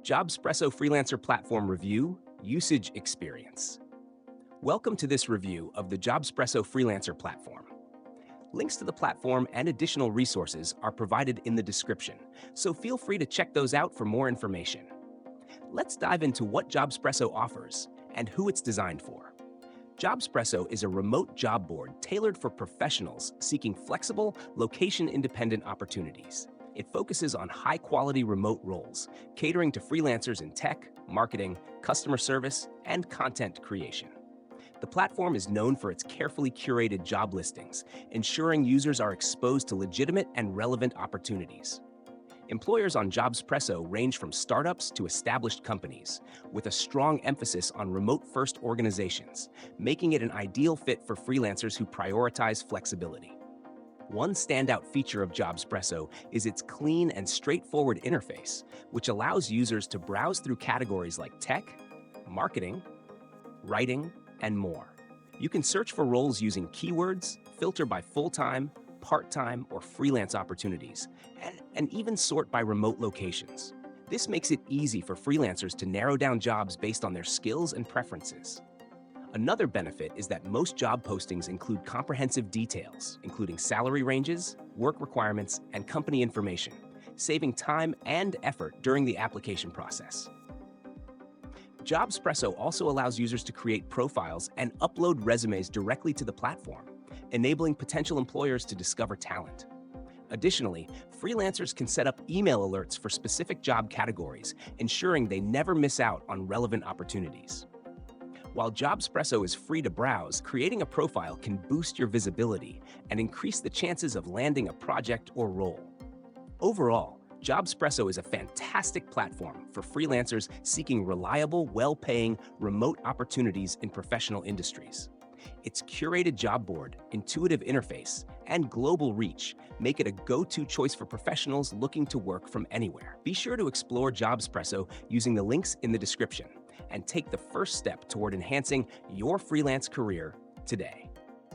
Jobspresso Freelancer Platform Review Usage Experience. Welcome to this review of the Jobspresso Freelancer platform. Links to the platform and additional resources are provided in the description, so feel free to check those out for more information. Let's dive into what Jobspresso offers and who it's designed for. Jobspresso is a remote job board tailored for professionals seeking flexible, location-independent opportunities. It focuses on high-quality remote roles, catering to freelancers in tech, marketing, customer service, and content creation. The platform is known for its carefully curated job listings, ensuring users are exposed to legitimate and relevant opportunities. Employers on Jobspresso range from startups to established companies, with a strong emphasis on remote-first organizations, making it an ideal fit for freelancers who prioritize flexibility. One standout feature of Jobspresso is its clean and straightforward interface, which allows users to browse through categories like tech, marketing, writing, and more. You can search for roles using keywords, filter by full-time, part-time, or freelance opportunities, and even sort by remote locations. This makes it easy for freelancers to narrow down jobs based on their skills and preferences. Another benefit is that most job postings include comprehensive details, including salary ranges, work requirements, and company information, saving time and effort during the application process. Jobspresso also allows users to create profiles and upload resumes directly to the platform, enabling potential employers to discover talent. Additionally, freelancers can set up email alerts for specific job categories, ensuring they never miss out on relevant opportunities. While Jobspresso is free to browse, creating a profile can boost your visibility and increase the chances of landing a project or role. Overall, Jobspresso is a fantastic platform for freelancers seeking reliable, well-paying, remote opportunities in professional industries. Its curated job board, intuitive interface, and global reach make it a go-to choice for professionals looking to work from anywhere. Be sure to explore Jobspresso using the links in the description and take the first step toward enhancing your freelance career today.